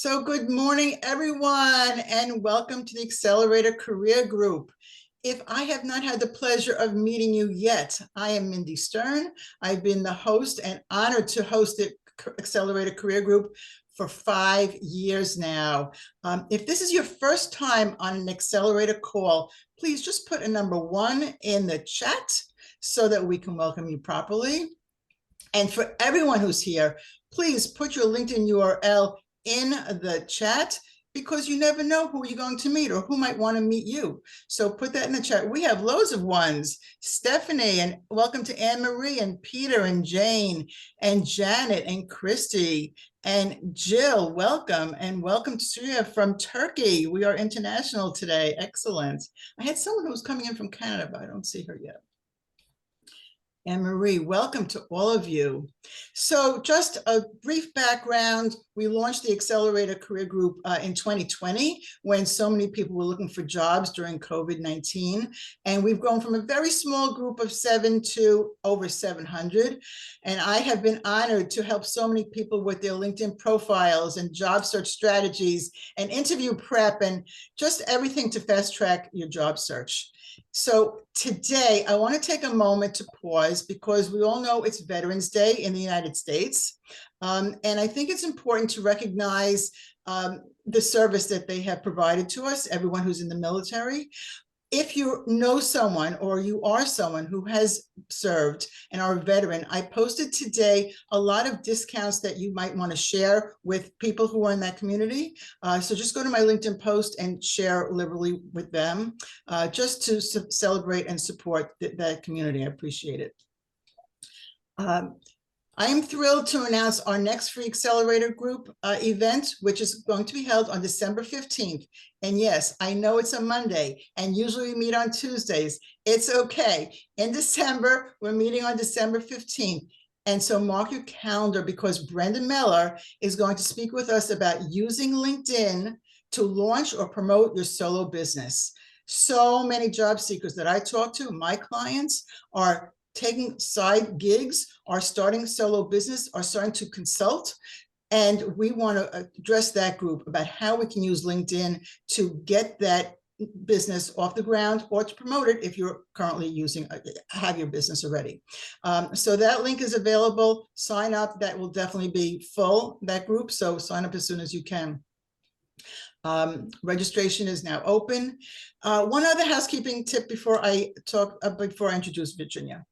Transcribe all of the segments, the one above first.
So good morning, everyone, and welcome to the Accelerator Career Group. If I have not had the pleasure of meeting you yet, I am Mindy Stern. I've been the host and honored to host the Accelerator Career Group for 5 years now. If this is your first time on an Accelerator call, please just put a number 1 in the chat so that we can welcome you properly. And for everyone who's here, please put your LinkedIn URL in the chat, because you never know who you're going to meet or who might want to meet you. So put that in the chat. We have loads of ones. Stephanie, and welcome to Anne Marie and Peter and Jane and Janet and Christy and Jill. Welcome, and welcome to Surya from Turkey. We are international today. Excellent. I had someone who was coming in from Canada, but I don't see her yet. Anne-Marie, welcome to all of you. So just a brief background, we launched the Accelerator Career Group in 2020 when so many people were looking for jobs during COVID-19. And we've grown from a very small group of 7 to over 700. And I have been honored to help so many people with their LinkedIn profiles and job search strategies and interview prep and just everything to fast track your job search. So today I want to take a moment to pause, because we all know it's Veterans Day in the United States. And I think it's important to recognize the service that they have provided to us, everyone who's in the military. If you know someone or you are someone who has served and are a veteran, I posted today a lot of discounts that you might want to share with people who are in that community. So just go to my LinkedIn post and share liberally with them, just to celebrate and support that community. I appreciate it. I am thrilled to announce our next free Accelerator Group event, which is going to be held on December 15th. And yes, I know it's a Monday, and usually we meet on Tuesdays. It's okay. In December, we're meeting on December 15th. And so mark your calendar, because Brenda Miller is going to speak with us about using LinkedIn to launch or promote your solo business. So many job seekers that I talk to, my clients, are taking side gigs, are starting solo business, are starting to consult. And we want to address that group about how we can use LinkedIn to get that business off the ground, or to promote it if you're currently have your business already. So that link is available. Sign up. That will definitely be full, that group. So sign up as soon as you can. Registration is now open. One other housekeeping tip before I introduce Virginia.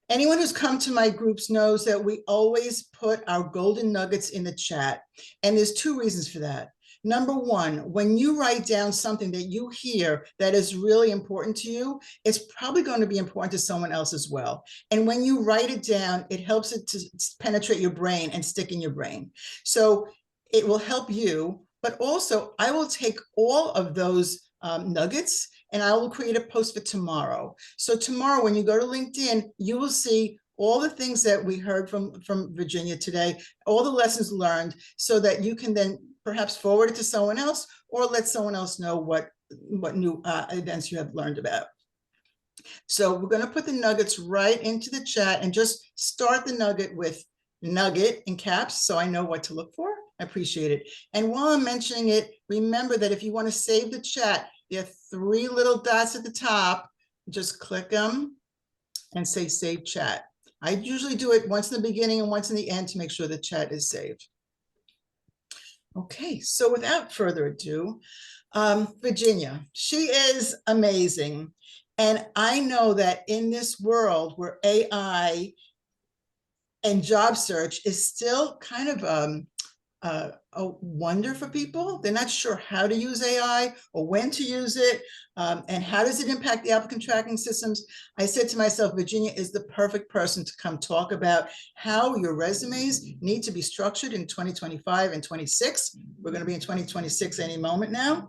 Anyone who's come to my groups knows that we always put our golden nuggets in the chat. And there's 2 reasons for that. Number 1, when you write down something that you hear that is really important to you, it's probably going to be important to someone else as well. And when you write it down, it helps it to penetrate your brain and stick in your brain. So it will help you, but also I will take all of those nuggets and I will create a post for tomorrow. So tomorrow, when you go to LinkedIn, you will see all the things that we heard from Virginia today, all the lessons learned, so that you can then perhaps forward it to someone else, or let someone else know what new events you have learned about. So we're going to put the nuggets right into the chat, and just start the nugget with nugget in caps, so I know what to look for. I appreciate it. And while I'm mentioning it, remember that if you want to save the chat, there are 3 little dots at the top. Just click them and say save chat. I usually do it once in the beginning and once in the end to make sure the chat is saved. Okay, so without further ado, Virginia, she is amazing. And I know that in this world where AI and job search is still kind of a wonder for people. They're not sure how to use AI or when to use it, and how does it impact the applicant tracking systems. I said to myself, Virginia is the perfect person to come talk about how your resumes need to be structured in 2025 and 26. We're going to be in 2026 any moment now.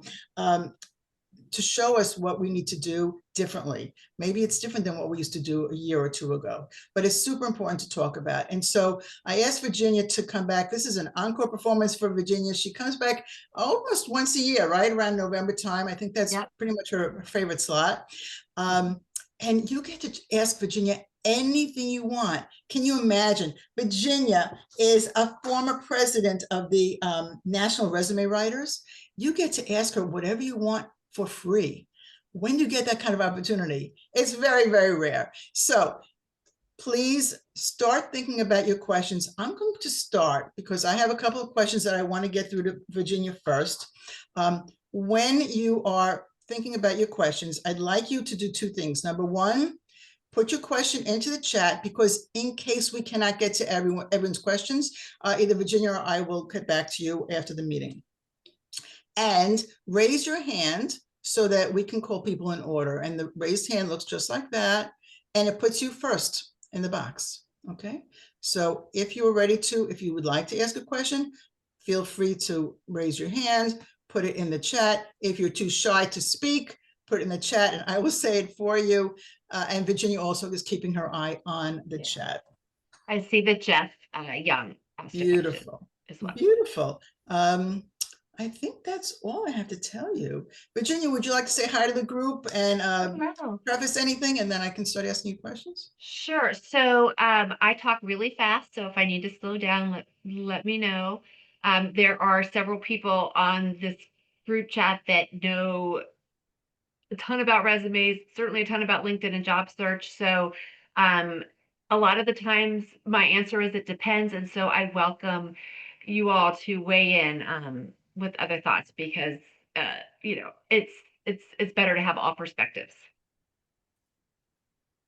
To show us what we need to do differently. Maybe it's different than what we used to do a year or 2 ago, but it's super important to talk about. And so I asked Virginia to come back. This is an encore performance for Virginia. She comes back almost once a year, right around November time. I think that's pretty much her favorite slot. And you get to ask Virginia anything you want. Can you imagine? Virginia is a former president of the National Resume Writers. You get to ask her whatever you want for free. When you get that kind of opportunity, it's very, very rare. So please start thinking about your questions. I'm going to start because I have a couple of questions that I want to get through to Virginia first. When you are thinking about your questions, I'd like you to do two things. Number one, put your question into the chat, because in case we cannot get to everyone's questions, either Virginia or I will get back to you after the meeting. And raise your hand so that we can call people in order. And the raised hand looks just like that. And it puts you first in the box. Okay. So if you are ready to, if you would like to ask a question, feel free to raise your hand, put it in the chat. If you're too shy to speak, put it in the chat and I will say it for you. And Virginia also is keeping her eye on the chat. I see that Jeff Young asked a question as well. Beautiful. I think that's all I have to tell you. Virginia, would you like to say hi to the group and preface anything, and then I can start asking you questions? Sure. So I talk really fast, so if I need to slow down, let me know. There are several people on this group chat that know a ton about resumes, certainly a ton about LinkedIn and job search. So a lot of the times my answer is it depends. And so I welcome you all to weigh in with other thoughts, because it's better to have all perspectives.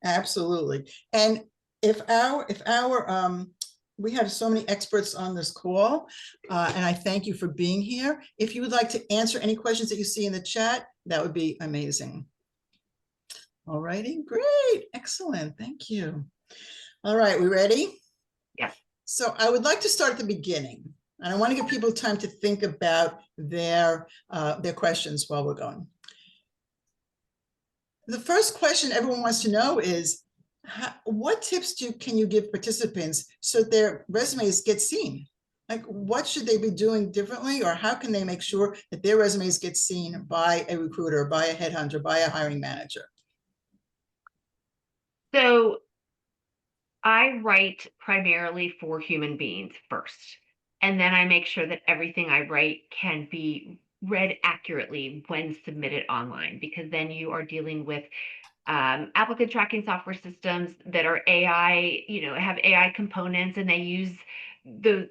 Absolutely. And if our we have so many experts on this call, and I thank you for being here. If you would like to answer any questions that you see in the chat, that would be amazing. All righty, great, excellent, thank you. All right, we ready? Yeah. So I would like to start at the beginning, and I want to give people time to think about their questions while we're going. The first question everyone wants to know is, what tips can you give participants so their resumes get seen? Like, what should they be doing differently, or how can they make sure that their resumes get seen by a recruiter, by a headhunter, by a hiring manager? So I write primarily for human beings first, and then I make sure that everything I write can be read accurately when submitted online, because then you are dealing with applicant tracking software systems that are AI, have AI components, and they use those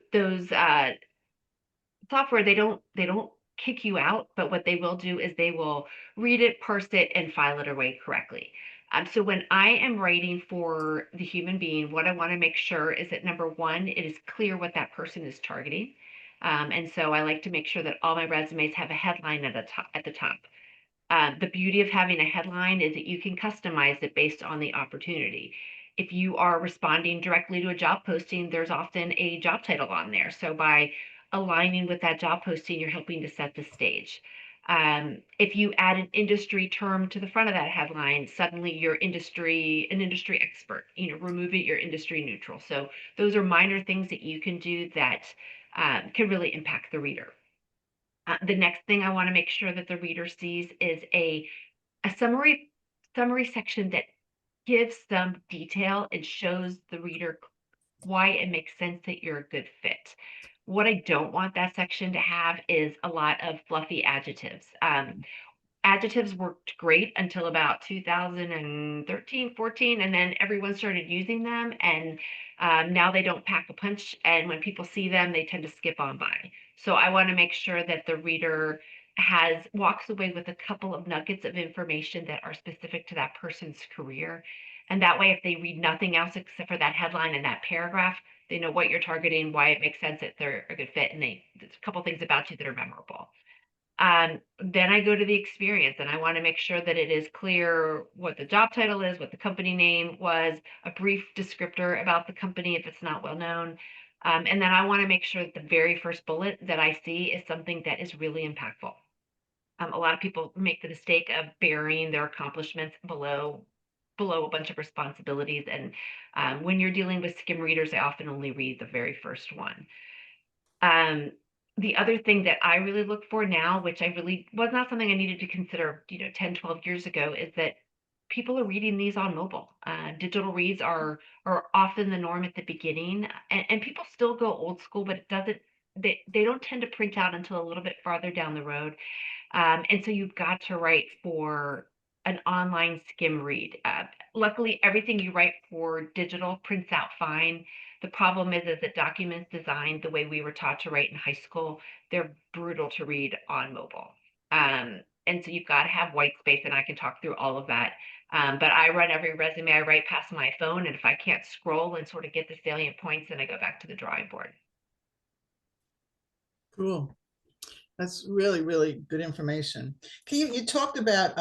software. They don't kick you out, but what they will do is they will read it, parse it, and file it away correctly. So when I am writing for the human being, what I want to make sure is that, number one, it is clear what that person is targeting. And so I like to make sure that all my resumes have a headline at the top. The beauty of having a headline is that you can customize it based on the opportunity. If you are responding directly to a job posting, there's often a job title on there. So by aligning with that job posting, you're helping to set the stage. If you add an industry term to the front of that headline, suddenly you're an industry expert, remove it, you're industry neutral. So those are minor things that you can do that can really impact the reader. The next thing I want to make sure that the reader sees is a summary section that gives some detail and shows the reader why it makes sense that you're a good fit. What I don't want that section to have is a lot of fluffy adjectives. Adjectives worked great until about 2013, 14, and then everyone started using them, and now they don't pack a punch, and when people see them, they tend to skip on by. So I want to make sure that the reader walks away with a couple of nuggets of information that are specific to that person's career. And that way, if they read nothing else except for that headline and that paragraph, they know what you're targeting, why it makes sense that they're a good fit, and there's a couple things about you that are memorable. Then I go to the experience, and I want to make sure that it is clear what the job title is, what the company name was, a brief descriptor about the company if it's not well known. And then I want to make sure that the very first bullet that I see is something that is really impactful. A lot of people make the mistake of burying their accomplishments below a bunch of responsibilities. And when you're dealing with skim readers, I often only read the very first one. The other thing that I really look for now, which I really was not something I needed to consider, 10, 12 years ago, is that people are reading these on mobile. Digital reads are often the norm at the beginning, and people still go old school, but it doesn't. They don't tend to print out until a little bit farther down the road. And so you've got to write for an online skim read. Luckily, everything you write for digital prints out fine. The problem is that documents designed the way we were taught to write in high school, they're brutal to read on mobile. And so you've got to have white space, and I can talk through all of that. But I run every resume I write past my phone, and if I can't scroll and sort of get the salient points, then I go back to the drawing board. Cool. That's really, really good information. You talked about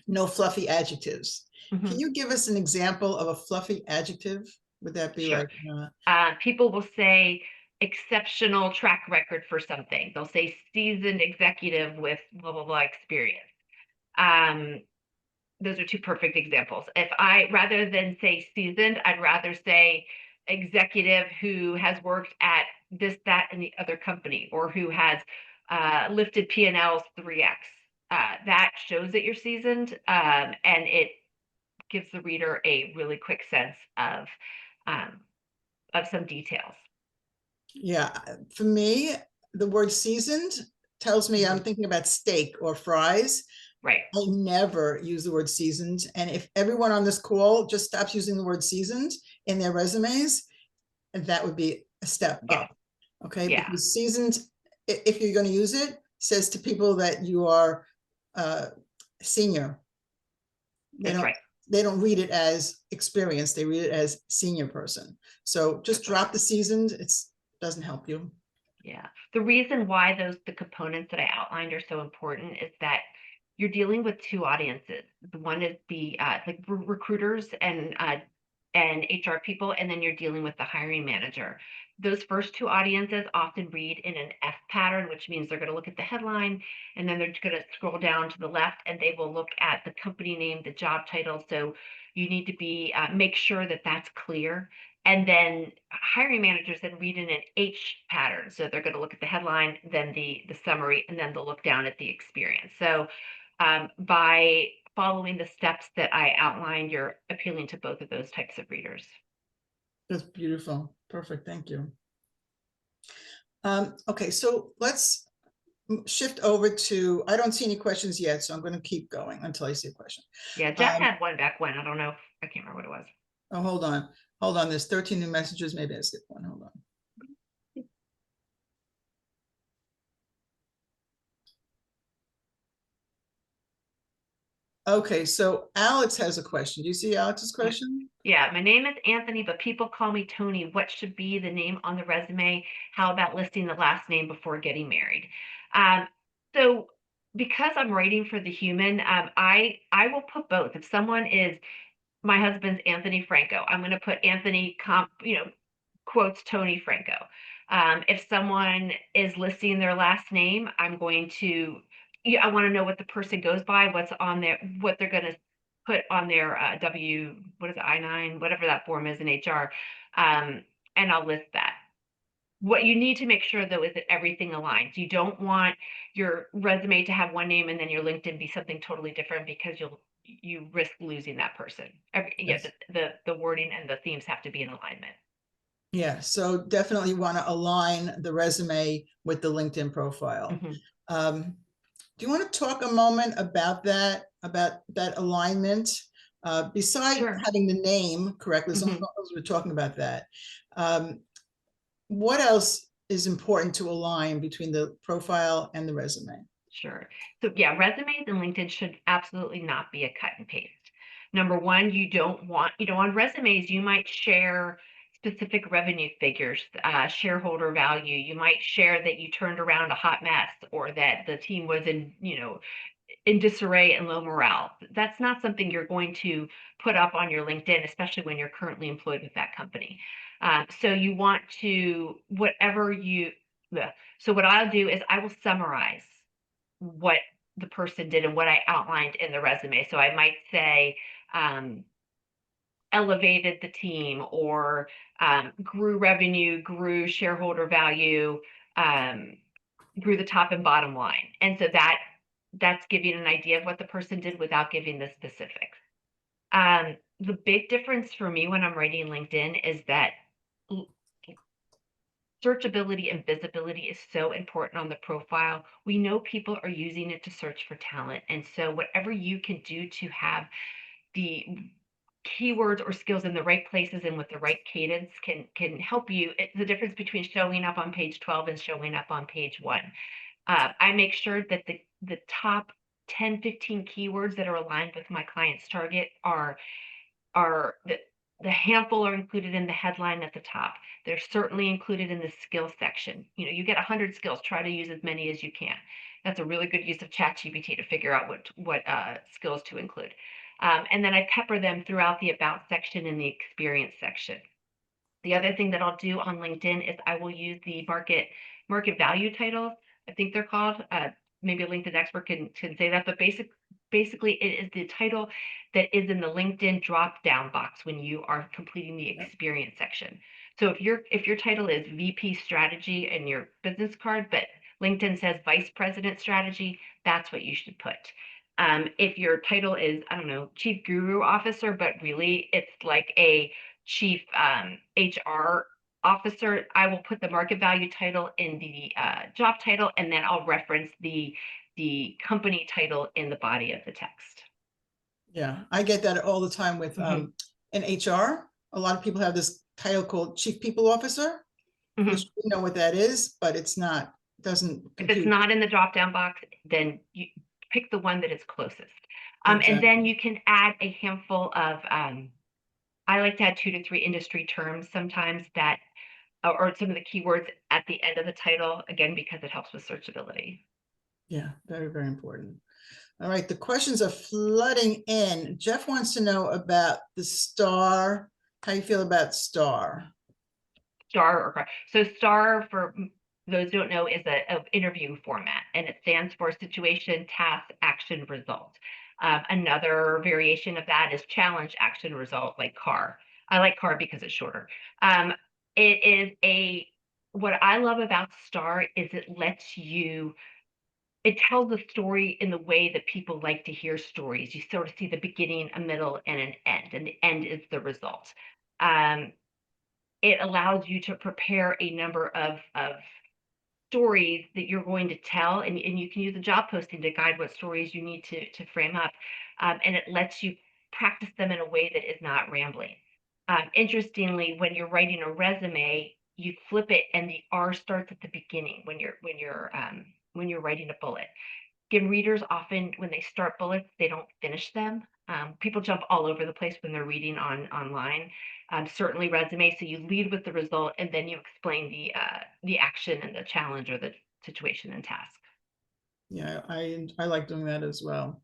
no fluffy adjectives. Can Mhm. you give us an example of a fluffy adjective? Would that be Sure. like, People will say exceptional track record for something. They'll say seasoned executive with blah, blah, blah experience. Um, those are two perfect examples. If I, rather than say seasoned, I'd rather say executive who has worked at this, that, and the other company, or who has lifted P&Ls 3x. That shows that you're seasoned, and it gives the reader a really quick sense um, of some details. yeah, for me, the word seasoned tells me I'm Mhm. thinking about steak or fries. Right. I never use the word seasoned. And if everyone on this call just stops using the word seasoned in their resumes, that would be a step Yeah. up. Okay. Yeah. Because seasoned, if you're going to use it, says to people that you are uh, senior. They That's don't right. they don't read it as experienced. They read it as senior person. So just That's right. drop the seasoned. It's doesn't help you. Yeah. The reason why the components that I outlined are so important is that you're dealing with two audiences. The one is the like recruiters and HR people, and then you're dealing with the hiring manager. Those first two audiences often read in an F pattern, which means they're going to look at the headline and then they're going to scroll down to the left and they will look at the company name, the job title. So you need to be make sure that that's clear. And then hiring managers then read in an H pattern. So they're going to look at the headline, then the summary, and then they'll look down at the experience. So by following the steps that I outlined, you're appealing to both of those types of readers. That's beautiful. Perfect. Thank you. Okay, so let's shift over to, I don't see any questions yet, so I'm going to keep going until I see a question. Yeah, Jeff Um, had one back when. I don't know. I can't remember what it was. oh, hold on. Hold on. There's 13 new messages. Maybe I skipped one. Hold on. Okay, so Alex has a question. Do you see Alex's question? Yeah, my name is Anthony, but people call me Tony. What should be the name on the resume? How about listing the last name before getting married? Um, so because I'm writing for the human, I will put both. If someone is my husband's Anthony Franco, I'm going to put Anthony quotes Tony Franco. If someone is listing their last name, I'm going to, yeah, I want to know what the person goes by, what's on their, what they're going to put on their what is it, I-9, whatever that form is in HR, and I'll list that. What you need to make sure though is that everything aligns. You don't want your resume to have one name and then your LinkedIn be something totally different because you risk losing that person. Yeah, Yes. the wording and the themes have to be in alignment. Yeah, so definitely want to align the resume with the LinkedIn profile. Mhm. Um, do you want to talk a moment about that alignment? Beside Sure. having the name correctly, as long Mhm. as we're talking about that, um, what else is important to align between the profile and the resume? Sure. So yeah, resumes and LinkedIn should absolutely not be a cut and paste. Number one, you don't want, on resumes, you might share specific revenue figures, shareholder value. You might share that you turned around a hot mess or that the team was in disarray and low morale. That's not something you're going to put up on your LinkedIn, especially when you're currently employed with that company. So you want to, whatever you, bleh. So what I'll do is I will summarize what the person did and what I outlined in the resume. So I might say, elevated the team or grew revenue, grew shareholder value, um, grew the top and bottom line. And so that's giving an idea of what the person did without giving the specifics. The big difference for me when I'm writing LinkedIn is that searchability and visibility is so important on the profile. We know people are using it to search for talent. And so whatever you can do to have the keywords or skills in the right places and with the right cadence can help you. It's the difference between showing up on page 12 and showing up on page 1. I make sure that the top 10, 15 keywords that are aligned with my client's target are the handful are included in the headline at the top. They're certainly included in the skills section. You know, you get 100 skills, try to use as many as you can. That's a really good use of ChatGPT to figure out what skills to include. And then I pepper them throughout the about section and the experience section. The other thing that I'll do on LinkedIn is I will use the market value titles. I think they're called. Maybe a LinkedIn expert can say that, but basically it is the title that is in the LinkedIn drop down box when you are completing the experience section. So if your title is VP strategy in your business card, but LinkedIn says vice president strategy, that's what you should put. If your title is, I don't know, chief guru officer, but really it's like a chief HR officer, I will put the market value title in the job title, and then I'll reference the company title in the body of the text. Yeah, I get that all the time with in HR. A lot of people have this title called Chief People Officer, which you know what that is, but it's not, doesn't compute. If it's not in the drop-down box, then you pick the one that is closest. Exactly. And then you can add a handful of, I like to add 2 to 3 industry terms sometimes that, or some of the keywords at the end of the title, again, because it helps with searchability. Yeah, very, very important. All right, the questions are flooding in. Jeff wants to know about the STAR. How you feel about STAR? STAR, so STAR, for those who don't know, is an interview format, and it stands for situation, task, action, result. Another variation of that is challenge, action, result, like CAR. I like CAR because it's shorter. What I love about STAR is it tells the story in the way that people like to hear stories. You sort of see the beginning, a middle, and an end, and the end is the result. It allows you to prepare a number of stories that you're going to tell, and you can use a job posting to guide what stories you need to frame up, and it lets you practice them in a way that is not rambling. Interestingly, when you're writing a resume, you flip it, and the R starts at the beginning when you're writing a bullet. Again, readers often, when they start bullets, they don't finish them. People jump all over the place when they're reading online. Certainly resume, so you lead with the result, and then you explain the action and the challenge or the situation and task. Yeah, I like doing that as well.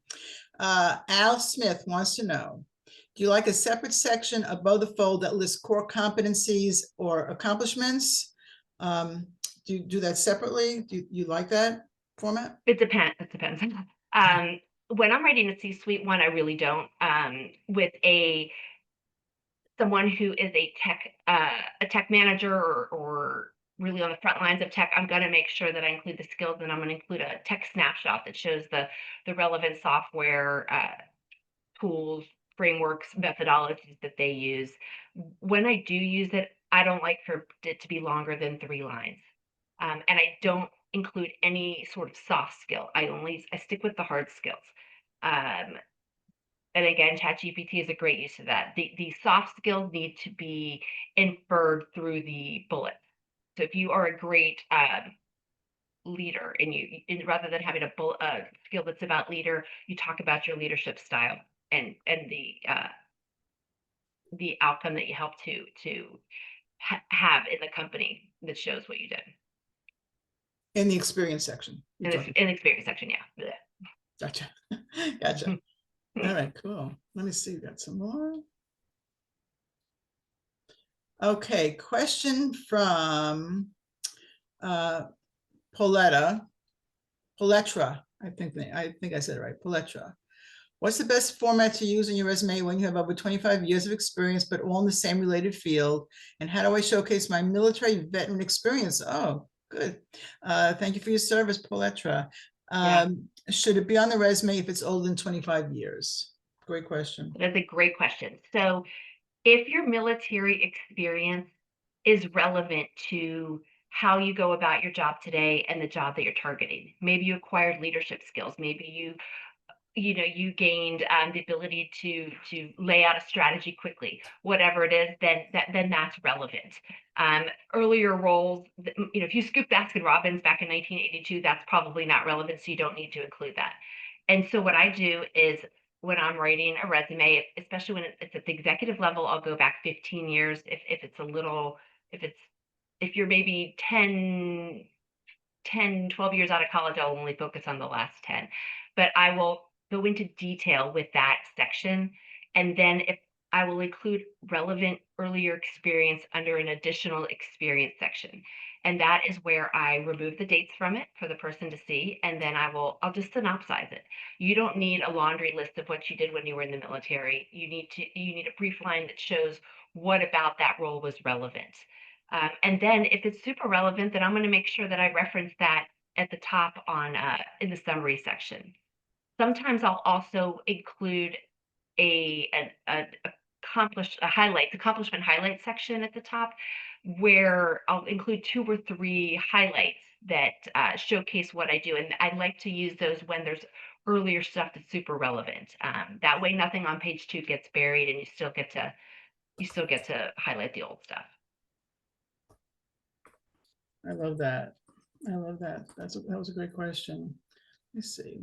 Al Smith wants to know, do you like a separate section above the fold that lists core competencies or accomplishments? Do you do that separately? Do you like that format? It depends. When I'm writing a C-suite one, I really don't. With someone who is a tech manager or really on the front lines of tech, I'm going to make sure that I include the skills, and I'm going to include a tech snapshot that shows the relevant software, tools, frameworks, methodologies that they use. When I do use it, I don't like for it to be longer than 3 lines. And I don't include any sort of soft skill. I stick with the hard skills. And again, ChatGPT is a great use of that. The soft skills need to be inferred through the bullets. So if you are a great leader, and rather than having a skill that's about leader, you talk about your leadership style and the outcome that you help to have in the company that shows what you did. In the experience section. In the experience section, yeah. Gotcha. Gotcha. All right, cool. Let me see, got some more. Okay, question from Poletra. I think I said it right, Poletra. What's the best format to use in your resume when you have over 25 years of experience, but all in the same related field? And how do I showcase my military veteran experience? Oh, good. Thank you for your service, Poletra. Yeah, Should it be on the resume if it's older than 25 years? Great question. that's a great question. So if your military experience is relevant to how you go about your job today and the job that you're targeting, maybe you acquired leadership skills, maybe you gained the ability to lay out a strategy quickly, whatever it is, then that's relevant. Earlier roles, if you scoop Baskin Robbins back in 1982, that's probably not relevant, so you don't need to include that. And so what I do is when I'm writing a resume, especially when it's at the executive level, I'll go back 15 years. If it's a little, if it's if you're maybe 12 years out of college, I'll only focus on the last 10. But I will go into detail with that section. And then if I will include relevant earlier experience under an additional experience section. And that is where I remove the dates from it for the person to see. And then I'll just synopsize it. You don't need a laundry list of what you did when you were in the military. You need a brief line that shows what about that role was relevant. And then if it's super relevant, then I'm going to make sure that I reference that at the top on in the summary section. Sometimes I'll also include a accomplishment highlight section at the top, where I'll include 2 or 3 highlights that showcase what I do, and I like to use those when there's earlier stuff that's super relevant. That way, nothing on page 2 gets buried, and you still get to highlight the old stuff. I love that. I love that. That was a great question. Let's see.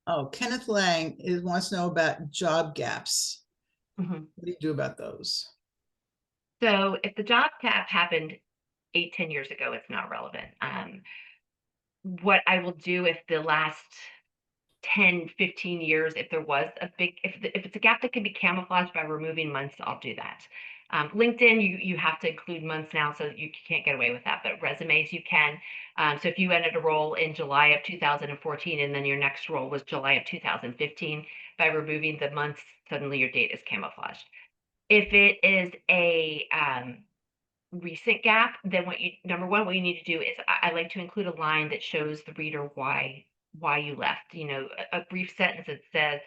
Oh, Kenneth Lang wants to know about job gaps. Mhm. What do you do about those? So if the job gap happened 8, 10 years ago, it's not relevant. What I will do if the last 10, 15 years, if there was a big, if it's a gap that can be camouflaged by removing months, I'll do that. LinkedIn, you have to include months now, so you can't get away with that. But resumes, you can. So if you ended a role in July of 2014, and then your next role was July of 2015, by removing the months, suddenly your date is camouflaged. If it is a recent gap, then number one, what you need to do is I like to include a line that shows the reader why you left. A brief sentence that says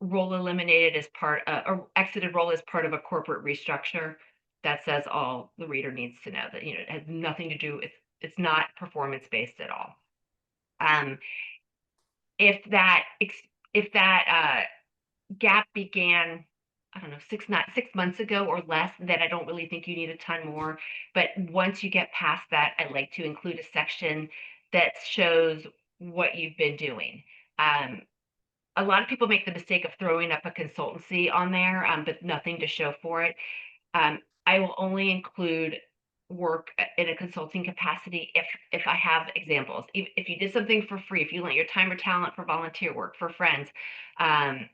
role eliminated as part or exited role as part of a corporate restructure. That says all the reader needs to know, that it has nothing to do with, it's not performance based at all. Um, if that gap began, I don't know, 6 months ago or less, then I don't really think you need a ton more. But once you get past that, I like to include a section that shows what you've been doing. A lot of people make the mistake of throwing up a consultancy on there, but nothing to show for it. I will only include work in a consulting capacity if I have examples. If you did something for free, if you lent your time or talent for volunteer work for friends, um,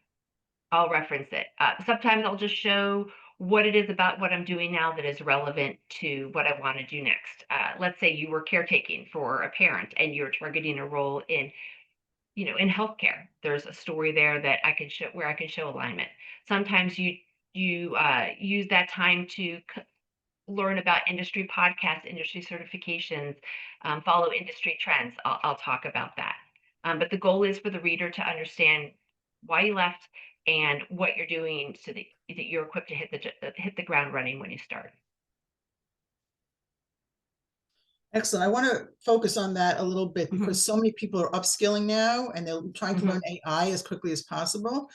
I'll reference it. Sometimes I'll just show what it is about what I'm doing now that is relevant to what I want to do next. Let's say you were caretaking for a parent and you're targeting a role in healthcare. There's a story there that I can show where I can show alignment. Sometimes you use that time to learn about industry podcasts, industry certifications, follow industry trends. I'll talk about that. But the goal is for the reader to understand why you left and what you're doing so that you're equipped to hit the ground running when you start. Excellent. I want to focus on that a little bit Mhm. because so many people are upskilling now and they're trying to Mhm. learn AI as quickly as possible.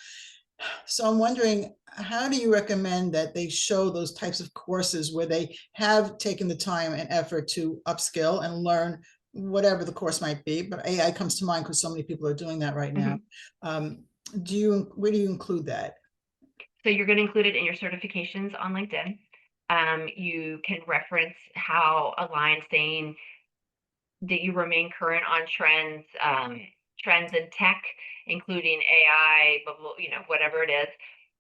So I'm wondering, how do you recommend that they show those types of courses where they have taken the time and effort to upskill and learn whatever the course might be? But AI comes to mind because so many people are doing that right now. Mhm. Where do you include that? So you're going to include it in your certifications on LinkedIn. You can reference how a line saying that you remain current on trends in tech, including AI, whatever it is.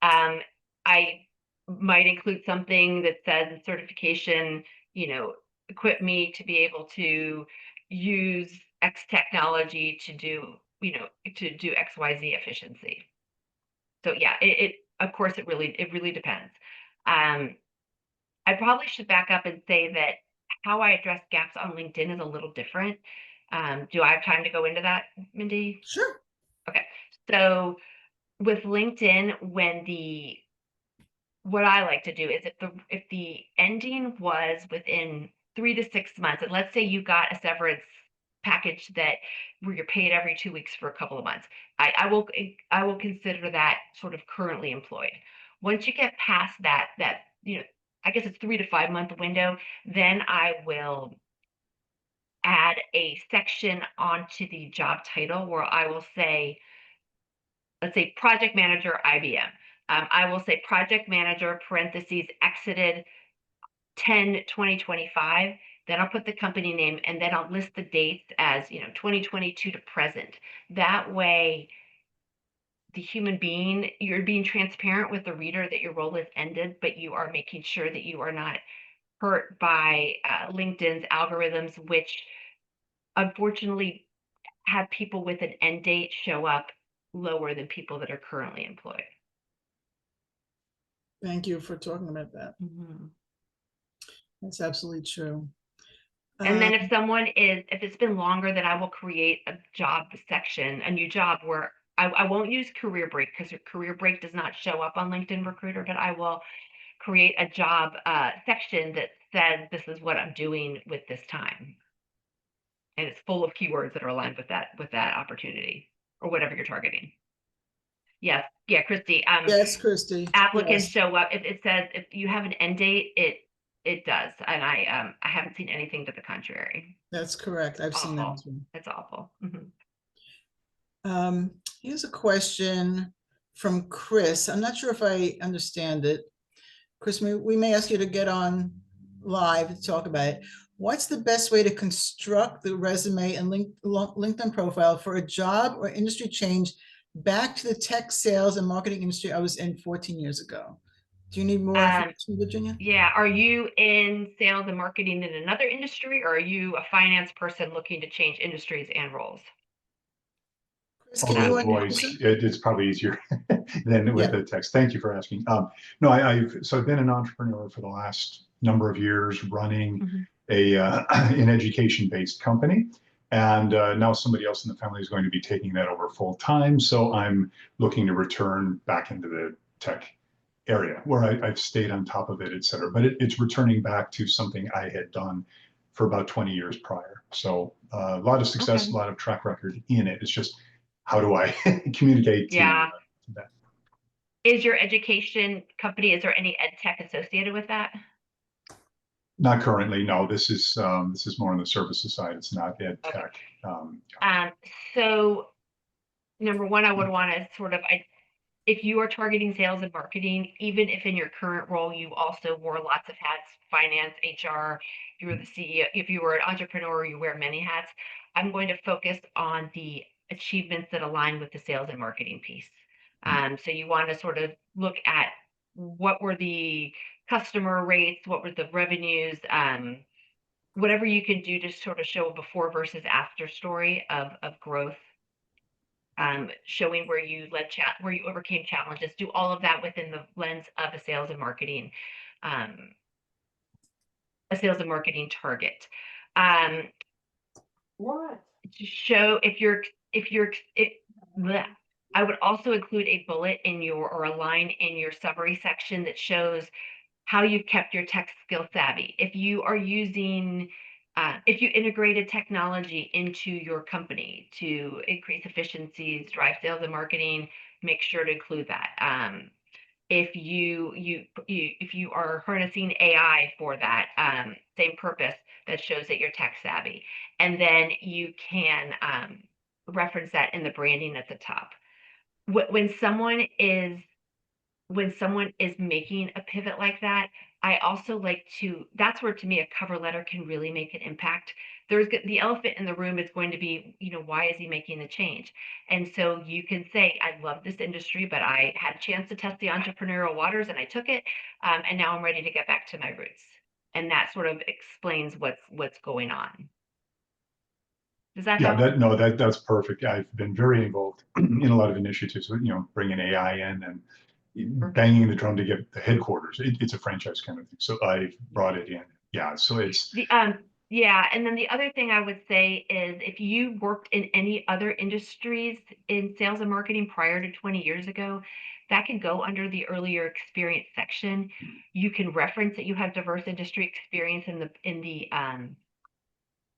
I might include something that says the certification, equip me to be able to use X technology to do XYZ efficiency. So yeah, it of course it really depends. Um, I probably should back up and say that how I address gaps on LinkedIn is a little different. Do I have time to go into that, Mindy? Sure. Okay. So with LinkedIn, what I like to do is if the ending was within 3 to 6 months, and let's say you got a severance package that where you're paid every 2 weeks for a couple of months, I will consider that sort of currently employed. Once you get past that I guess it's 3 to 5 month window, then I will add a section onto the job title where I will say, let's say project manager IBM. I will say project manager parentheses exited 10/2025. Then I'll put the company name and then I'll list the dates as 2022 to present. That way, the human being, you're being transparent with the reader that your role is ended, but you are making sure that you are not hurt by LinkedIn's algorithms, which unfortunately have people with an end date show up lower than people that are currently employed. Thank you for talking about that. Mm-hmm. That's absolutely true. And then if it's been longer, then I will create a job section, a new job where I won't use career break because career break does not show up on LinkedIn Recruiter, but I will create a job section that says this is what I'm doing with this time. And it's full of keywords that are aligned with that opportunity or whatever you're targeting. Yes. Yeah, Christy. Yes, Christy. Applicants Yes, show up. If it says if you have an end date, it does. And I haven't seen anything to the contrary. that's correct. I've seen that Awful. as well. It's awful. Mm-hmm. Here's a question from Chris. I'm not sure if I understand it. Chris, we may ask you to get on live to talk about it. What's the best way to construct the resume and LinkedIn profile for a job or industry change back to the tech sales and marketing industry I was in 14 years ago? Do you need more Um, information, Virginia? yeah. Are you in sales and marketing in another industry, or are you a finance person looking to change industries and roles? Chris, I'll can do you a answer? voice. It's probably easier than with Yeah. the text. Thank you for asking. No, I've been an entrepreneur for the last number of years, running Mm-hmm. an education-based company, and now somebody else in the family is going to be taking that over full time. So I'm looking to return back into the tech area where I've stayed on top of it, et cetera. But it's returning back to something I had done for about 20 years prior. So a lot of success, a Okay. lot of track record in it. It's just how do I communicate Yeah. to that? Is your education company, is there any ed tech associated with that? Not currently, no. This is more on the services side. It's not ed Okay. tech. Um, so number one, I would want to sort of, if you are targeting sales and marketing, even if in your current role you also wore lots of hats, finance, HR, you were the CEO, if you were an entrepreneur, you wear many hats, I'm going to focus on the achievements that align with the sales and marketing piece. So you want to sort of look at what were the customer rates, what were the revenues, whatever you can do to sort of show a before versus after story of growth, showing where you where you overcame challenges. Do all of that within the lens of um, a sales and marketing target. Um, What? to show if you're it, bleh. I would also include a bullet in your or a line in your summary section that shows how you've kept your tech skill savvy. If you are using, if you integrated technology into your company to increase efficiencies, drive sales and marketing, make sure to include that. If if you are harnessing AI for that same purpose, that shows that you're tech savvy, and then you can reference that in the branding at the top. When someone is making a pivot like that, I also like to, that's where to me a cover letter can really make an impact. The elephant in the room is going to be, why is he making the change? And so you can say, I love this industry, but I had a chance to test the entrepreneurial waters and I took it. And now I'm ready to get back to my roots. And that sort of explains what's going on. Does that Yeah, help? that's perfect. I've been very involved in a lot of initiatives, bringing AI in and Perfect. banging the drum to get the headquarters. It's a franchise kind of thing. So I've brought it in. Yeah, so it's The Yeah, and then the other thing I would say is if you worked in any other industries in sales and marketing prior to 20 years ago, that can go under the earlier experience section. You can reference that you have diverse industry experience in the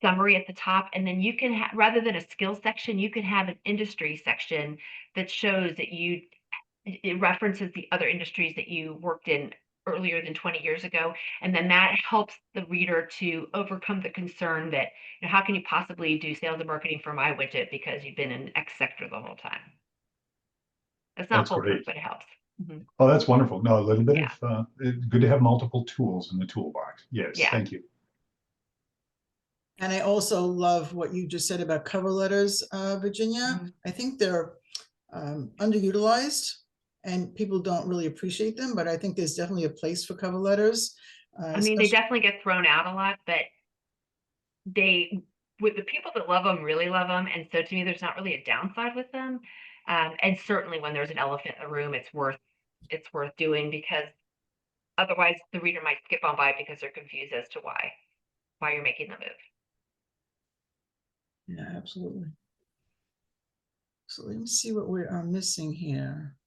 summary at the top, and then you can rather than a skills section, you can have an industry section that shows that it references the other industries that you worked in earlier than 20 years ago. And then that helps the reader to overcome the concern that, how can you possibly do sales and marketing for my widget because you've been in X sector the whole time? It's not That's foolproof, great. but it helps. Oh, that's wonderful. No, a little bit Yeah. of good to have multiple tools in the toolbox. Yes, Yeah. thank you. And I also love what you just said about cover letters, Virginia. I think they're underutilized and people don't really appreciate them, but I think there's definitely a place for cover letters. I mean, they definitely get thrown out a lot, but with the people that love them really love them. And so to me, there's not really a downside with them. And certainly when there's an elephant in the room, it's worth doing, because otherwise the reader might skip on by because they're confused as to why you're making the move. Yeah, absolutely. So let me see what we are missing here.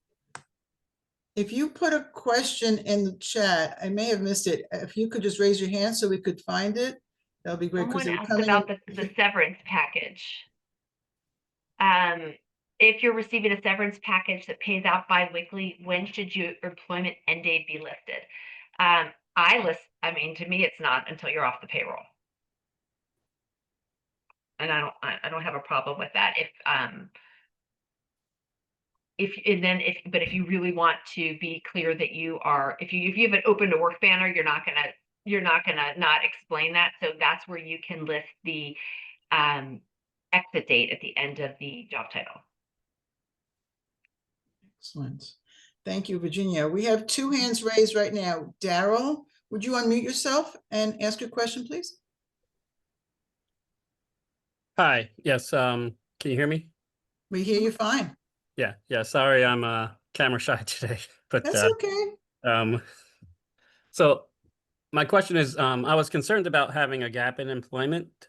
If you put a question in the chat, I may have missed it. If you could just raise your hand so we could find it, that would be great. Someone asked about the severance package. If you're receiving a severance package that pays out bi-weekly, when should your employment end date be listed? I mean, to me, it's not until you're off the payroll. And I don't have a problem with that. But if you really want to be clear that if you have an open to work banner, you're not gonna not explain that. So that's where you can list the exit date at the end of the job title. Excellent. Thank you, Virginia. We have 2 hands raised right now. Daryl, would you unmute yourself and ask your question, please? Hi. Yes. Can you hear me? We hear you fine. Yeah. Yeah. Sorry, I'm camera shy today, but That's okay. so my question is, I was concerned about having a gap in employment,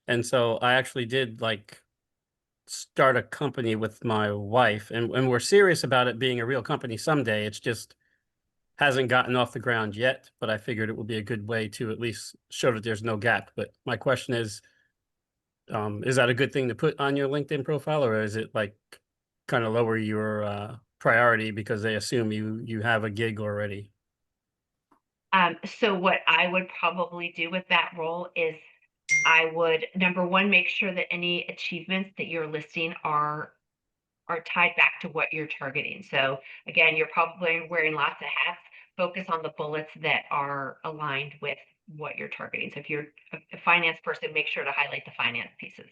and so I actually did start a company with my wife, and we're serious about it being a real company someday. It's just hasn't gotten off the ground yet, but I figured it would be a good way to at least show that there's no gap. But my question is that a good thing to put on your LinkedIn profile, or is it kind of lower your priority because they assume you have a gig already? So what I would probably do with that role is I would, number one, make sure that any achievements that you're listing are tied back to what you're targeting. So again, you're probably wearing lots of hats. Focus on the bullets that are aligned with what you're targeting. So if you're a finance person, make sure to highlight the finance pieces.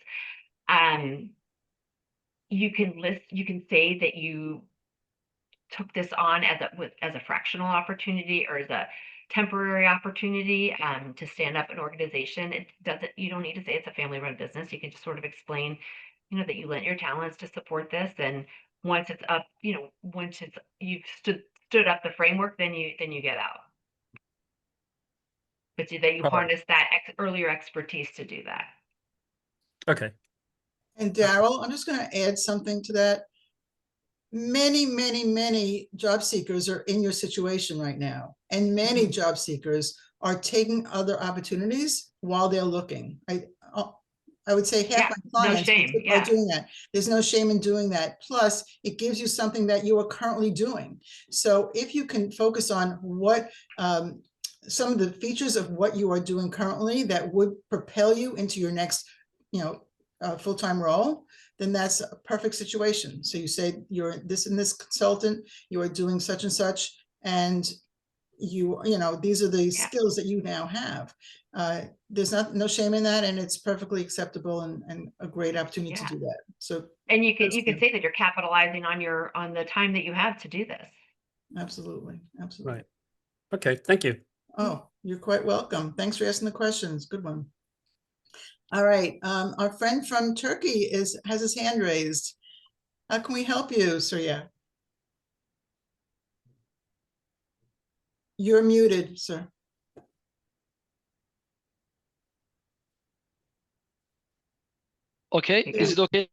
You can say that you took this on as a fractional opportunity or as a temporary opportunity to stand up an organization. You don't need to say it's a family run business. You can just sort of explain, that you lent your talents to support this. And once it's up, once you've stood up the framework, then you get out. But that you harness that earlier expertise to do that. Okay. And Daryl, I'm just going to add something to that. Many, many, many job seekers are in your situation right now, and many job seekers are taking other opportunities while they're looking. I would say half my clients are doing that. There's no shame in doing that. Plus, it gives you something that you are currently doing. So if you can focus on what some of the features of what you are doing currently that would propel you into your next, full-time role, then that's a perfect situation. So you say you're this and this consultant, you are doing such and such, and these are the skills that you now have. There's no shame in that, and it's perfectly acceptable and a great opportunity to do that. So, and you can say that you're capitalizing on the time that you have to do this. Absolutely. Right. Okay. Thank you. Oh, you're quite welcome. Thanks for asking the questions. Good one. All right. Our friend from Turkey has his hand raised. How can we help you, Surya? You're muted, sir. Okay, is it okay?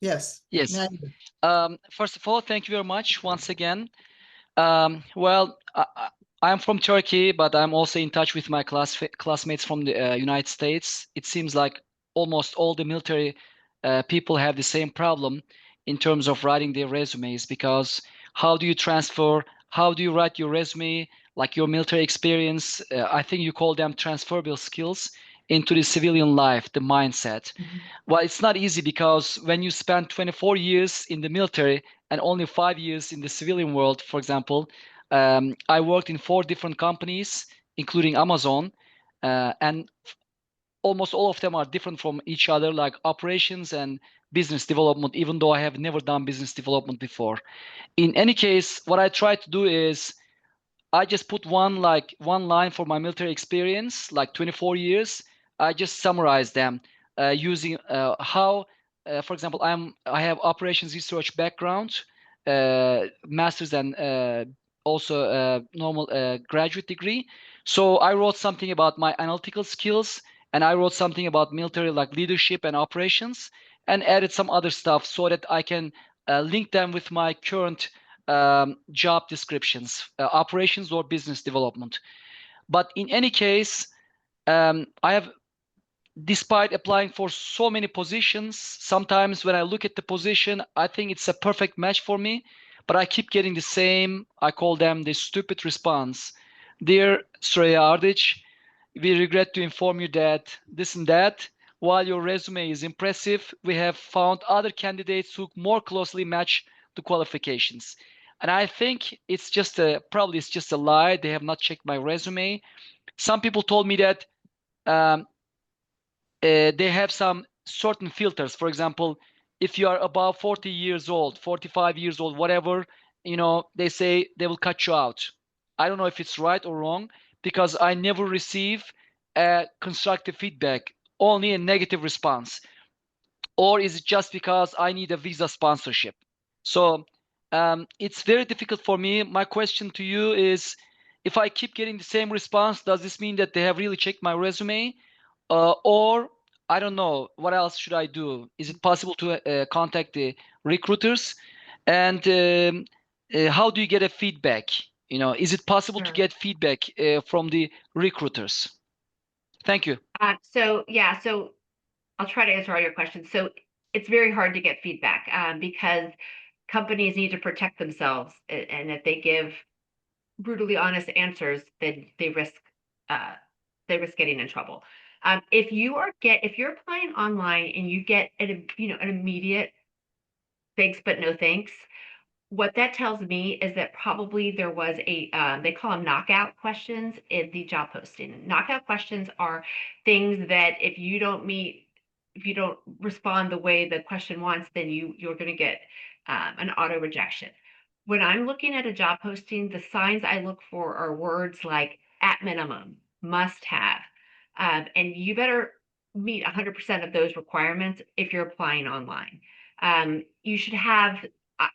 Yes. Yes. Now you do. First of all, thank you very much once again. Well, I'm from Turkey, but I'm also in touch with my classmates from the United States. It seems like almost all the military people have the same problem in terms of writing their resumes, because how do you transfer, how do you write your resume, like your military experience, I think you call them transferable skills, into the civilian life, the mindset. Well, it's not easy, because when you spend 24 years in the military and only 5 years in the civilian world, for example, I worked in 4 different companies, including Amazon, and almost all of them are different from each other, like operations and business development, even though I have never done business development before. In any case, what I try to do is I just put one line for my military experience, like 24 years. I just summarize them using how, for example, I have operations research background, master's and also normal graduate degree. So I wrote something about my analytical skills, and I wrote something about military, like leadership and operations, and added some other stuff so that I can link them with my current job descriptions, operations or business development. But in any case, I have, despite applying for so many positions, sometimes when I look at the position, I think it's a perfect match for me, but I keep getting the same, I call them the stupid response. Dear Sreya Ardic, we regret to inform you that this and that, while your resume is impressive, we have found other candidates who more closely match the qualifications. And I think it's just probably it's just a lie. They have not checked my resume. Some people told me that um, they have some certain filters. For example, if you are above 40 years old, 45 years old, whatever, they say they will cut you out. I don't know if it's right or wrong, because I never receive constructive feedback, only a negative response. Or is it just because I need a visa sponsorship? So it's very difficult for me. My question to you is, if I keep getting the same response, does this mean that they have really checked my resume? Or I don't know, what else should I do? Is it possible to contact the recruiters? And how do you get a feedback? Is it possible to get feedback from the recruiters? Thank you. So I'll try to answer all your questions. So it's very hard to get feedback because companies need to protect themselves, and if they give brutally honest answers, then they risk getting in trouble. If you're applying online and you get an immediate thanks but no thanks, what that tells me is that probably there was they call them knockout questions in the job posting. Knockout questions are things that if you don't respond the way the question wants, then you're going to get an auto rejection. When I'm looking at a job posting, the signs I look for are words like at minimum, must have, and you better meet 100% of those requirements if you're applying online. You should have,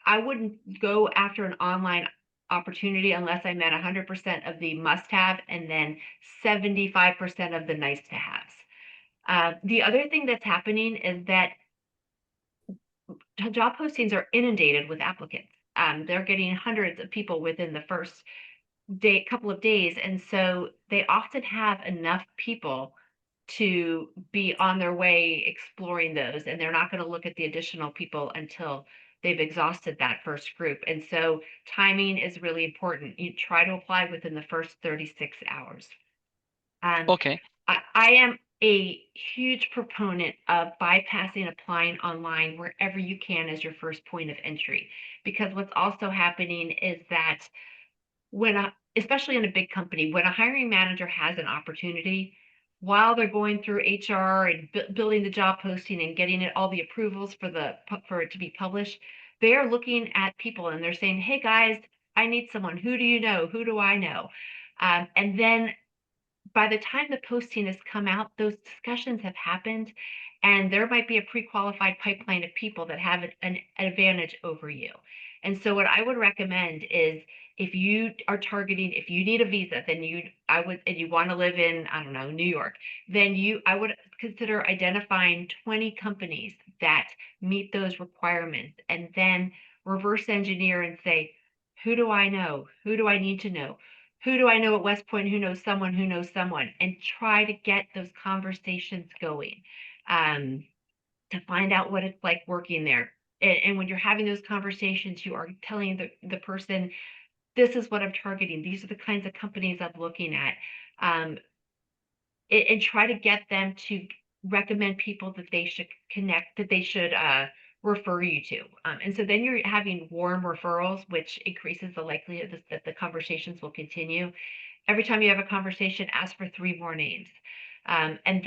I wouldn't go after an online opportunity unless I met 100% of the must have and then 75% of the nice to haves. The other thing that's happening is that job postings are inundated with applicants. They're getting hundreds of people within the first couple of days. And so they often have enough people to be on their way exploring those. And they're not going to look at the additional people until they've exhausted that first group. And so timing is really important. You try to apply within the first 36 hours. Okay. I am a huge proponent of bypassing applying online wherever you can as your first point of entry, because what's also happening is that especially in a big company, when a hiring manager has an opportunity, while they're going through HR and building the job posting and getting all the approvals for it to be published, they are looking at people and they're saying, "Hey guys, I need someone. Who do you know? Who do I know?" And then by the time the posting has come out, those discussions have happened, and there might be a pre-qualified pipeline of people that have an advantage over you. And so what I would recommend is, if you need a visa, then and you want to live in, I don't know, New York, then I would consider identifying 20 companies that meet those requirements and then reverse engineer and say, who do I know? Who do I need to know? Who do I know at West Point who knows someone who knows someone? And try to get those conversations going to find out what it's like working there. And when you're having those conversations, you are telling the person, this is what I'm targeting. These are the kinds of companies I'm looking at. And try to get them to recommend people that they should connect, that they should refer you to. And so then you're having warm referrals, which increases the likelihood that the conversations will continue. Every time you have a conversation, ask for 3 more names. And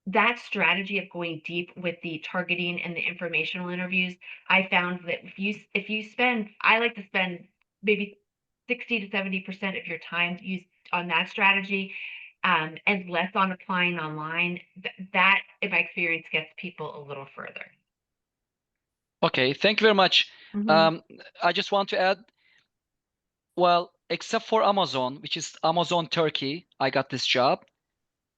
that strategy of going deep with the targeting and the informational interviews, I found that if you spend, I like to spend maybe 60 to 70% of your time used on that strategy, and less on applying online. That, in my experience, gets people a little further. Okay, thank you very much. I just want to add, well, except for Amazon, which is Amazon Turkey, I got this job.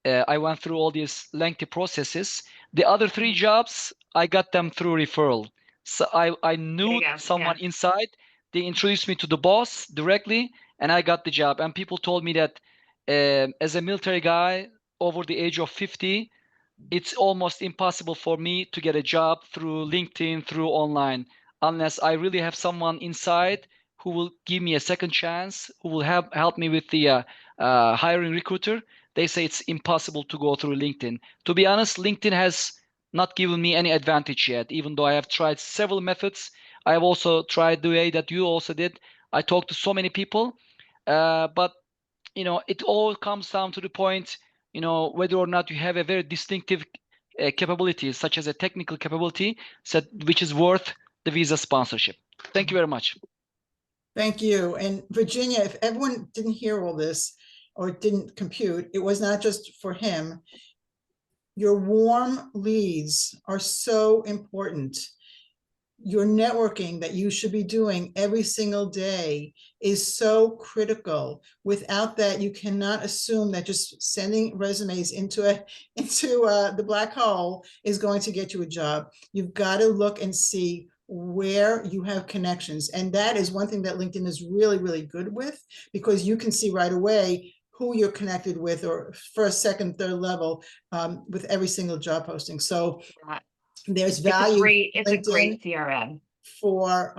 I went through all these lengthy processes. The other 3 jobs, I got them through referral. So I knew someone inside. They introduced me to the boss directly, and I got the job. And people told me that as a military guy over the age of 50, it's almost impossible for me to get a job through LinkedIn, through online, unless I really have someone inside who will give me a second chance, who will help me with the hiring recruiter. They say it's impossible to go through LinkedIn. To be honest, LinkedIn has not given me any advantage yet, even though I have tried several methods. I have also tried the way that you also did. I talked to so many people, but it all comes down to the point, whether or not you have a very distinctive capability, such as a technical capability, which is worth the visa sponsorship. Thank you very much. Thank you. And Virginia, if everyone didn't hear all this or didn't compute, it was not just for him. Your warm leads are so important. Your networking that you should be doing every single day is so critical. Without that, you cannot assume that just sending resumes into the black hole is going to get you a job. You've got to look and see where you have connections. And that is one thing that LinkedIn is really, really good with, because you can see right away who you're connected with, or first, second, third level, with every single job posting. So there's value. It's a great CRM for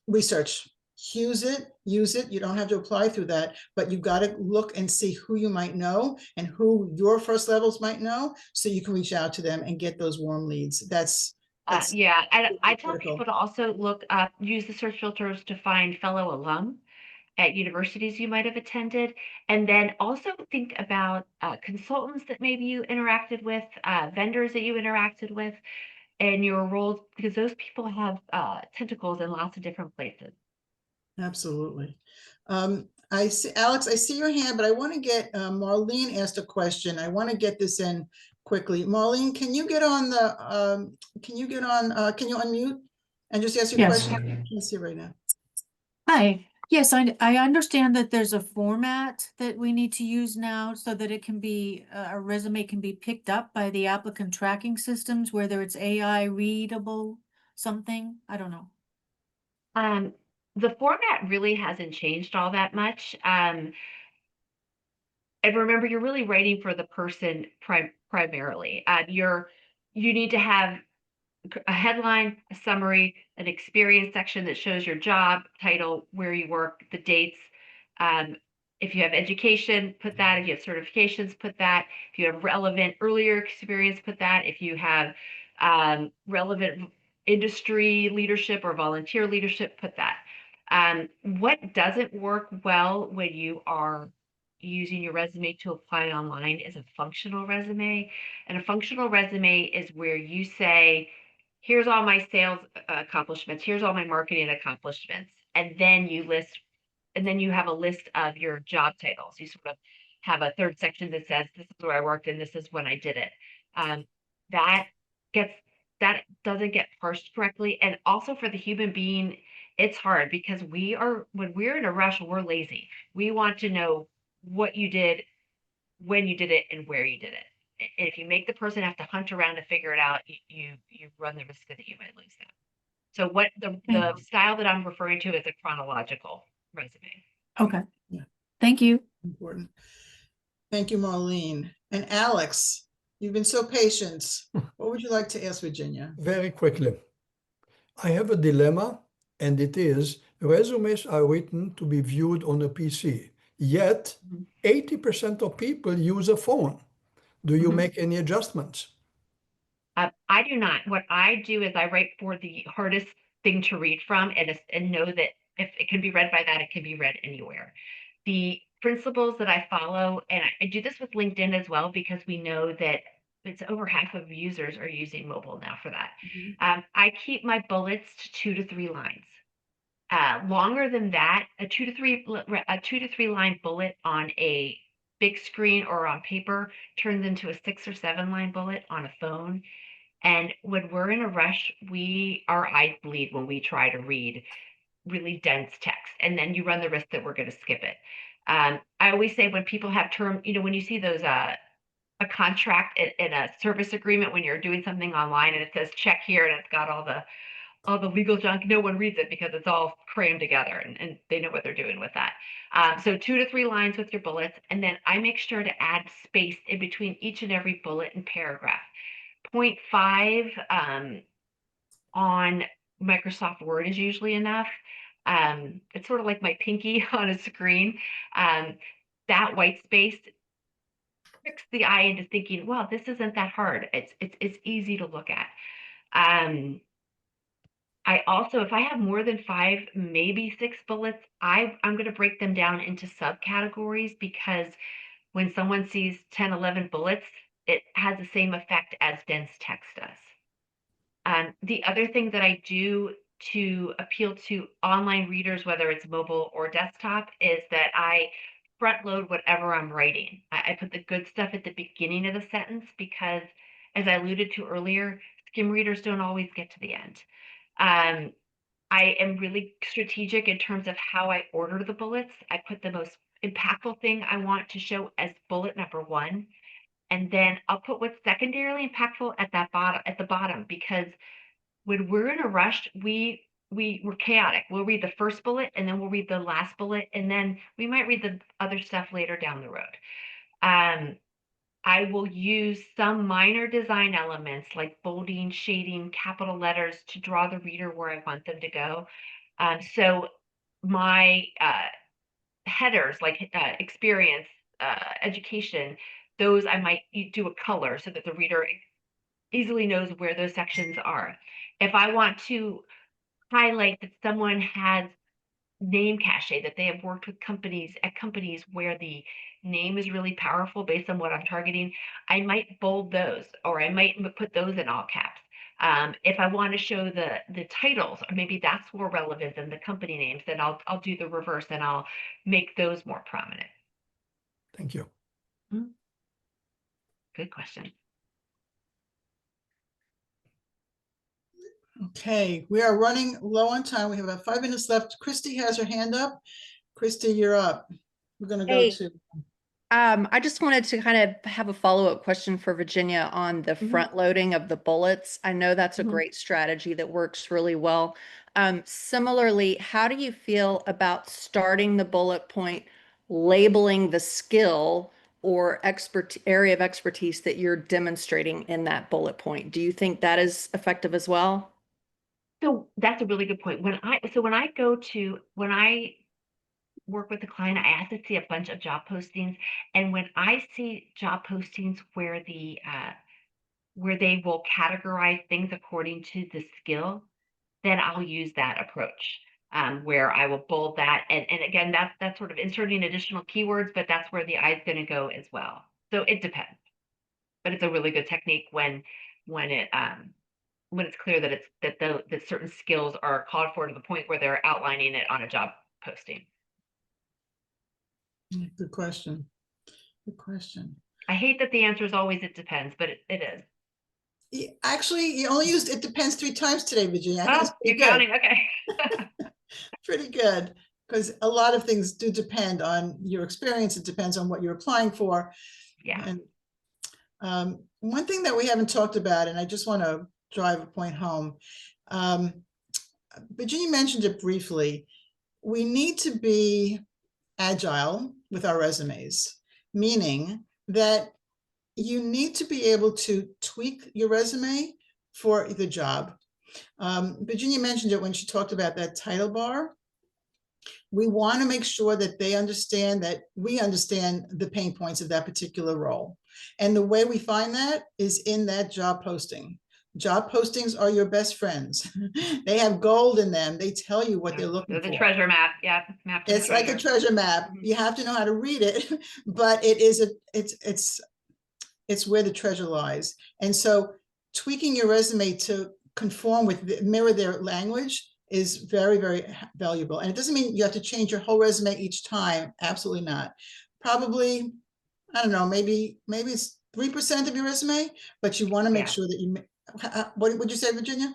research. Use it. You don't have to apply through that, but you've got to look and see who you might know and who your first levels might know, so you can reach out to them and get those warm leads. That's yeah. And I tell critical. people to also look up, use the search filters to find fellow alum at universities you might have attended, and then also think about consultants that maybe you interacted with, vendors that you interacted with, and your roles, because those people have tentacles in lots of different places. Absolutely. I see, Alex, I see your hand, but I want to get Marlene asked a question. I want to get this in quickly. Marlene, can you get on the, can you unmute and just ask your question? I can't see right now. Hi. Yes, I understand that there's a format that we need to use now so that it can be, a resume can be picked up by the applicant tracking systems, whether it's AI readable, something, I don't know. The format really hasn't changed all that much. And remember, you're really writing for the person primarily. You need to have a headline, a summary, an experience section that shows your job title, where you work, the dates. If you have education, put that. If you have certifications, put that. If you have relevant earlier experience, put that. If you have relevant industry leadership or volunteer leadership, put that. What doesn't work well when you are using your resume to apply online is a functional resume. And a functional resume is where you say, here's all my sales accomplishments, here's all my marketing accomplishments, and then you have a list of your job titles. You sort of have a third section that says, this is where I worked and this is when I did it. That doesn't get parsed correctly. And also for the human being, it's hard, because when we're in a rush, we're lazy. We want to know what you did, when you did it, and where you did it. if you make the person have to hunt around to figure it out, you run the risk that you might lose them. So what the style that I'm referring to is a chronological resume. Okay. Yeah. Thank you. Important. Thank you, Marlene. And Alex, you've been so patient. What would you like to ask Virginia? Very quickly. I have a dilemma, and it is resumes are written to be viewed on a PC, yet 80% of people use a phone. Do you make any adjustments? I do not. What I do is I write for the hardest thing to read from and know that if it can be read by that, it can be read anywhere. The principles that I follow, and I do this with LinkedIn as well, because we know that it's over half of users are using mobile now for that. I keep my bullets to 2 to 3 lines. Longer than that, a 2 to 3 line bullet on a big screen or on paper turns into a 6 or 7 line bullet on a phone. And when we're in a rush, our eyes bleed when we try to read really dense text, and then you run the risk that we're going to skip it. I always say when people have when you see those a contract in a service agreement when you're doing something online and it says check here and it's got all the legal junk, no one reads it because it's all crammed together and they know what they're doing with that. So 2 to 3 lines with your bullets, and then I make sure to add space in between each and every bullet and paragraph. 0.5 on Microsoft Word is usually enough. It's sort of like my pinky on a screen. That white space tricks the eye into thinking, well, this isn't that hard. It's easy to look at. I also, if I have more than 5, maybe 6 bullets, I'm going to break them down into subcategories, because when someone sees 10, 11 bullets, it has the same effect as dense text does. The other thing that I do to appeal to online readers, whether it's mobile or desktop, is that I front load whatever I'm writing. I put the good stuff at the beginning of the sentence because, as I alluded to earlier, skim readers don't always get to the end. I am really strategic in terms of how I order the bullets. I put the most impactful thing I want to show as bullet number 1. And then I'll put what's secondarily impactful at the bottom, because when we're in a rush, we're chaotic. We'll read the first bullet and then we'll read the last bullet, and then we might read the other stuff later down the road. I will use some minor design elements like bolding, shading, capital letters to draw the reader where I want them to go. So my headers, like experience, education, those I might do a color so that the reader easily knows where those sections are. If I want to highlight that someone has name cachet, that they have worked with companies where the name is really powerful based on what I'm targeting, I might bold those, or I might put those in all caps. If I want to show the titles, or maybe that's more relevant than the company names, then I'll do the reverse and I'll make those more prominent. Thank you. Good question. Okay, we are running low on time. We have about 5 minutes left. Christy has her hand up. Christy, you're up. We're going to go to. I just wanted to kind of have a follow-up question for Virginia on the front loading of the bullets. I know that's a great strategy that works really well. Similarly, how do you feel about starting the bullet point, labeling the skill or area of expertise that you're demonstrating in that bullet point? Do you think that is effective as well? So that's a really good point. When I work with a client, I ask to see a bunch of job postings, and when I see job postings where where they will categorize things according to the skill, then I'll use that approach, where I will bold that, and again, that's sort of inserting additional keywords, but that's where the eye is going to go as well. So it depends, but it's a really good technique when it's clear that that certain skills are called for to the point where they're outlining it on a job posting. Good question. Good question. I hate that the answer is always it depends, but it is. Actually, you only used it depends 3 times today, Virginia. Oh, you're counting. Okay. Pretty good, because a lot of things do depend on your experience. It depends on what you're applying for. Yeah. And One thing that we haven't talked about, and I just want to drive a point home, Virginia mentioned it briefly, we need to be agile with our resumes, meaning that you need to be able to tweak your resume for the job. Virginia mentioned it when she talked about that title bar. We want to make sure that they understand that we understand the pain points of that particular role. And the way we find that is in that job posting. Job postings are your best friends. They have gold in them. They tell you what they're looking for. The treasure map. Yeah. Map to the It's like a treasure. treasure map. You have to know how to read it, but it is it's where the treasure lies. And so tweaking your resume to conform with, mirror their language is very, very valuable. And it doesn't mean you have to change your whole resume each time. Absolutely not. Probably, I don't know, maybe it's 3% of your resume, but you want to make sure that you, what would you say, Virginia?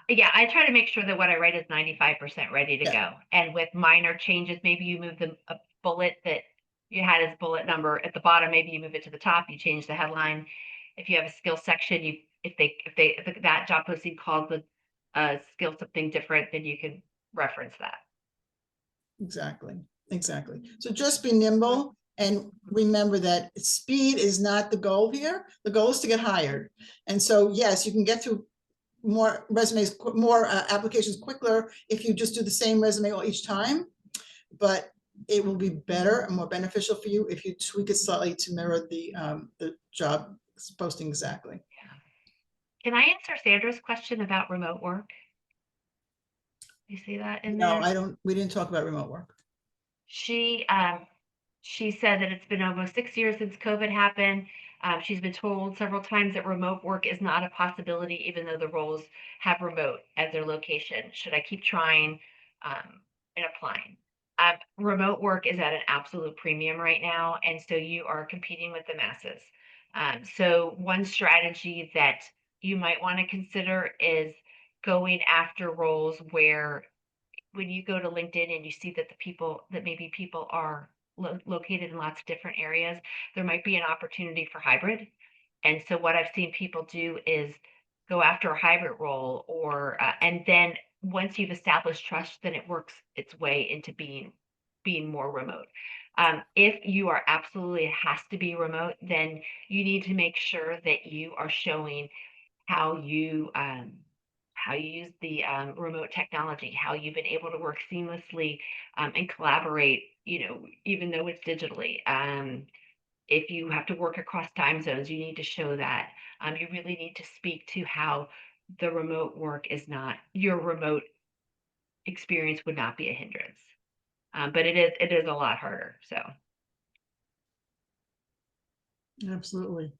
Yeah, I try to make sure that what I write is 95% ready to go. And with minor changes, maybe you move a bullet that you had as bullet number at the bottom, maybe you move it to the top, you change the headline. If you have a skill section, if that job posting calls the skill something different, then you can reference that. Exactly. So just be nimble and remember that speed is not the goal here. The goal is to get hired. And so, yes, you can get through more resumes, more applications quicker if you just do the same resume each time, but it will be better and more beneficial for you if you tweak it slightly to mirror the job posting exactly. Can I answer Sandra's question about remote work? You see that in No, there? I don't. We didn't talk about remote work. She said that it's been almost 6 years since COVID happened. She's been told several times that remote work is not a possibility, even though the roles have remote as their location. Should I keep trying and applying? Remote work is at an absolute premium right now, and so you are competing with the masses. So one strategy that you might want to consider is going after roles where when you go to LinkedIn and you see that maybe people are located in lots of different areas, there might be an opportunity for hybrid. And so what I've seen people do is go after a hybrid role, and then once you've established trust, then it works its way into being more remote. If you are absolutely, it has to be remote, then you need to make sure that you are showing how you use the remote technology, how you've been able to work seamlessly and collaborate, even though it's digitally. If you have to work across time zones, you need to show that. You really need to speak to how the remote work is not, your remote experience would not be a hindrance. But it is a lot harder, so. Absolutely.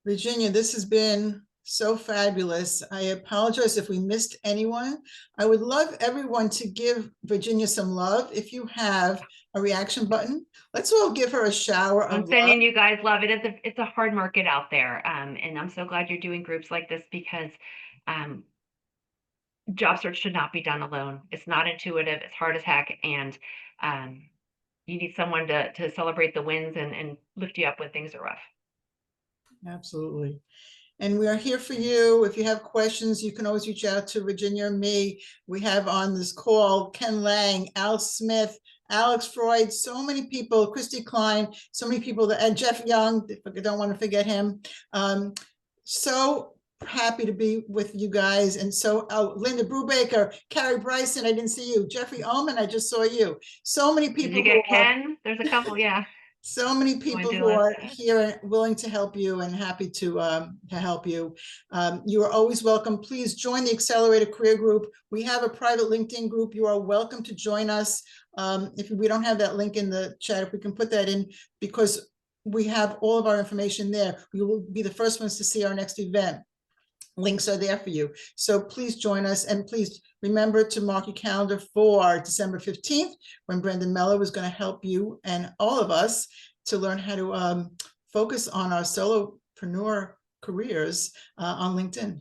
Virginia, this has been so fabulous. I apologize if we missed anyone. I would love everyone to give Virginia some love. If you have a reaction button, let's all give her a shower of love. I'm sending you guys love. It's a hard market out there. And I'm so glad you're doing groups like this because job search should not be done alone. It's not intuitive. It's hard as heck. And you need someone to celebrate the wins and lift you up when things are rough. Absolutely. And we are here for you. If you have questions, you can always reach out to Virginia or me. We have on this call Ken Lang, Al Smith, Alex Freud, so many people, Christy Klein, so many people, and Jeff Young, I don't want to forget him. So happy to be with you guys. And so Linda Brubaker, Carrie Bryson, I didn't see you. Jeffrey Ullman, I just saw you. So many people. Did you get Ken? There's a couple, yeah. So many people who are here and willing to help you and happy to help you. You are always welcome. Please join the Accelerator Career Group. We have a private LinkedIn group. You are welcome to join us. If we don't have that link in the chat, if we can put that in, because we have all of our information there. We will be the first ones to see our next event. Links are there for you. So please join us, and please remember to mark your calendar for December 15th, when Brendan Mello is going to help you and all of us to learn how to focus on our solopreneur careers on LinkedIn.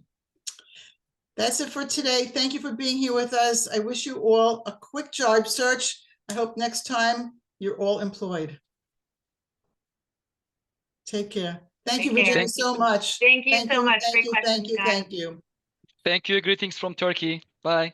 That's it for today. Thank you for being here with us. I wish you all a quick job search. I hope next time you're all employed. Take care. Thank you, Take care. Virginia, so much. Thank you so much. Thank Great you, questions, thank you, guys. thank you. Thank you. Greetings from Turkey. Bye.